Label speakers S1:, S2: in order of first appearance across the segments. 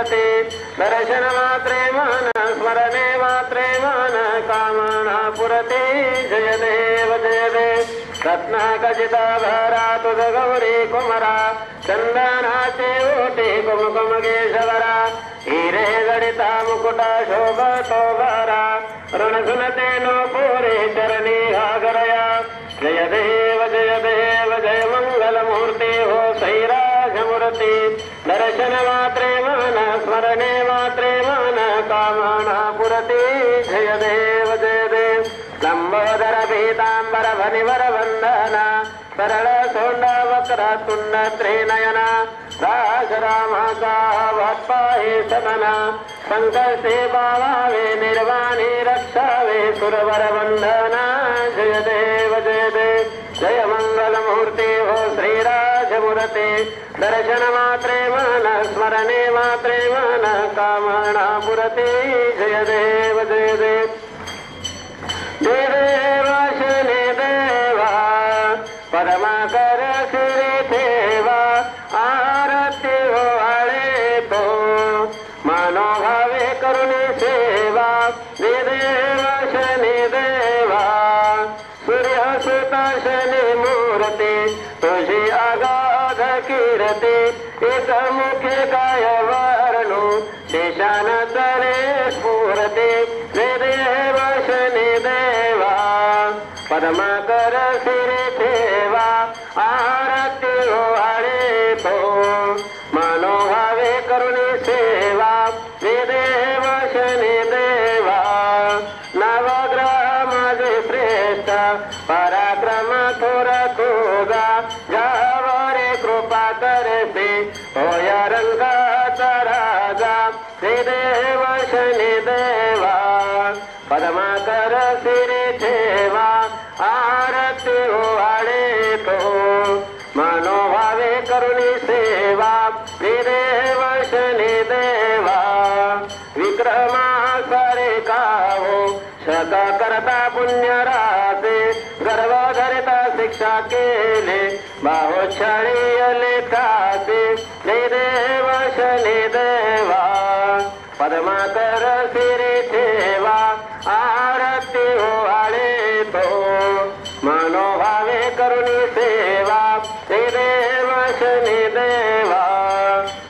S1: पुरते दर्शन मात्रे मन स्मरणे मात्रे मन कामना पुरते जय देव रत्नाखचिताभरा तुझ गौरी कुमरा चंदनाचे ओटे कुमकुम केशवरा हिरे गडिता मुकुटा शोभतो भरा ऋणसुनते नो पुरे चरणी हागरया जय देव जय मंगलमूर्ती हो सैराजमूर्ती दर्शन मात्रे मन स्मरणे मात्रे मन कामना पुरते जय देव लंबोदर पीतांबर भनिवर वंदना सरळ सोंड वक्र तुंड त्रिनयना राज रामाचा वाटपाहे सदना संकटे बाळावे निर्वाणी रक्षावे सुरवर वंदना जय देव जय मंगलमूर्ती हो श्रीराजमूर्ती दर्शन मात्रे मन स्मरणे मात्रे मन कामना पुरते जय देव देव शनि देवा पद्माकर श्री ठेवा आरती ओवाळे तो मनोभावे करुणी सेवा देव शनि देवा सूर्यसुत शनि मूर्ती तुझी अगाध कीर्ती एकमुखे काय वर्णू शेषान तरे स्फूर्ती देव शनि देवा पद्माकर श्री ठेवा आरती ओवाळे तो मनोभावे करुणी सेवा देव शनि देवा नवग्रह माझे श्रेष्ठ पराक्रम थोर तुझा ज्यावरे कृपा करते होय रंगाचा राजा देव शनि देवा पद्माकर श्री ठेवा आरती ओवाळे तो मनोभावे करुणी सेवा देव शनि देवा विक्रमा सारे काहो शत करता पुण्य रासे गर्व धरिता शिक्षा केले बाहुछळी लेखासे देव शनि देवा पद्माकर श्री ठेवा आरती ओवाळे तो मनोभावे करुणी सेवा देव शनि देवा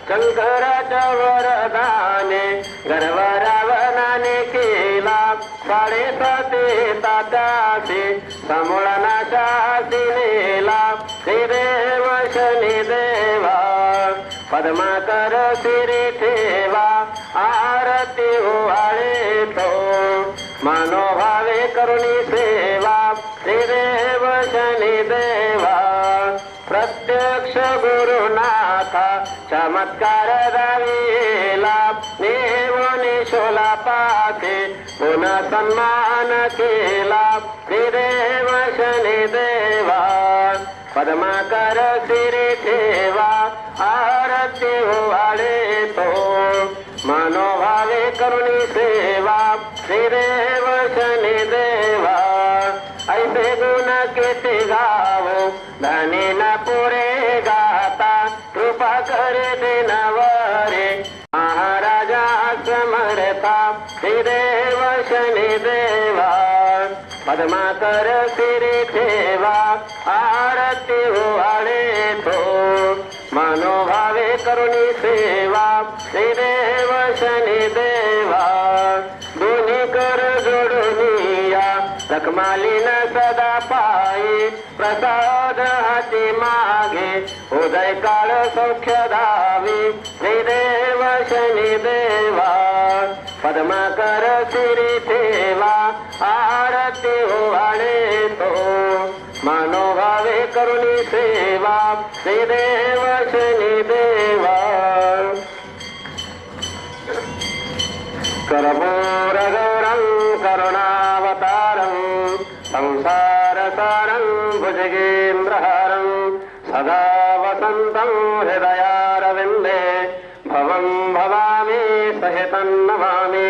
S1: शंकराच्या वरदाने गर्व रावणाने केला 7.5 तात्याचे समूळ नाशासी नेला देव शनि देवा पद्माकर श्री ठेवा आरती ओवाळे तो मनोभावे करुणी सेवा देव शनि देवा प्रत्यक्ष गुरुनाथा चमत्कार दाविला नेवनी शोला पाथे पुन्हा सन्मान केला देव शनि देवा पद्माकर श्री ठेवा आरती ओवाळे तो मनोभावे करुणी सेवा देव शनि देवा ऐसे गुण किती गावो धनी न पुरे गाता कृपा करे दिनवरे महाराजा समर्था देव शनि देवा पद्माकर श्री ठेवा आरती ओवाळे तो मनोभावे करुणी सेवा देव शनि देवा दोन्ही कर जोडून या रखमालीन सदा पायी प्रसाद हाती मागे उदय काळ सौख्य धावी देव शनि देवा पद्माकर श्री ठेवा आरती ओवाळे तो मनोभावे करुणी सेवा देव शनि देवा कर्पूर गौरं करुणावतारं संसारसारं भुजगेन्द्रहारं सदा वसन्तं हृदयारविन्दे भवं भवामि सहितं नमामि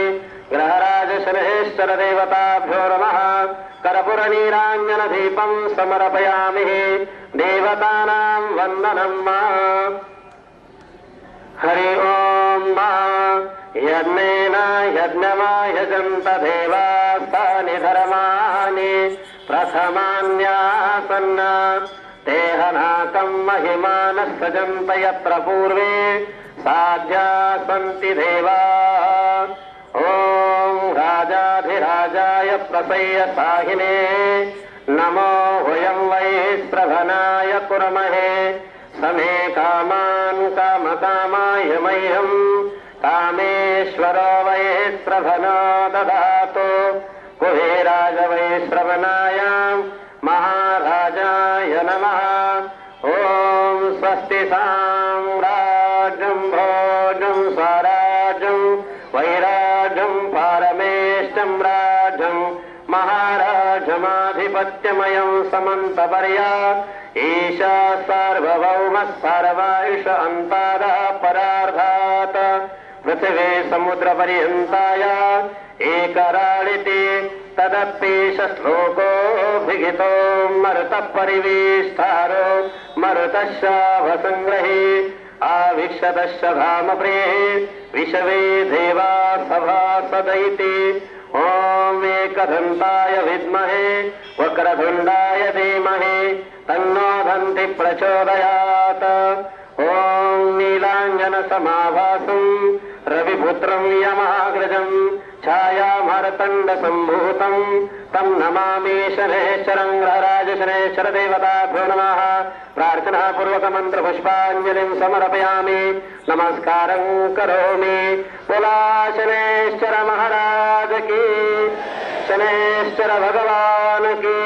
S1: ग्रहराज श्रेष्ठर देवताभ्यो नमः कर्पूरनीराञ्जनदीपं समर्पयामि देवतानां वन्दनं हरि ओम मा यज्ञेन यज्ञमायजन्त देवास्तानि धर्माणि प्रथमान्यासन्न तेहनाकं महिमानः सजन्त यत्र पूर्वे साध्या सन्ति देवा ओम राजाधिराजाय प्रसय्य साहिने नमो वयं वै श्रवणाय कुर्महे समे कामान् कामकामाय मह्यं कामेश्वरो वै श्रवणो ददातु कुबेराज वै श्रवणाय महाराजाय नमः ओम स्वस्ति साम्राज्यं भोजं स्वराज्यं वैराज्यं पारमेष्टं राज्यं महाराजमाधिपत्यमयं समन्तपर्या ईशा सार्वभौमः सर्वायुष अन्तादः परार्धात् पृथिवी समुद्रपर्यन्ताय एकराळिति तदप्येष श्लोकोऽभिहितो मरुतः परिवेष्टारो मरुतश्चाभसङ्ग्रहे आविक्षतश्च धामप्रिये विशवे देवा सभासदैति ओम एकदन्ताय विद्महे वक्रतुण्डाय धीमहि तन्नो दन्ति प्रचोदयात् ओम नीलाञ्जनसमाभासं रविपुत्रं यमाग्रजं छायामरतण्डसम्भूतं तं नमामि शनैश्चरं ग्रहराजशनैश्चर देवताभ्यो नमः प्रार्थनापूर्वक मन्त्रपुष्पाञ्जलिं समर्पयामि नमस्कारं करोमि बोला शनैश्चर महाराज की शनैश्चर भगवान की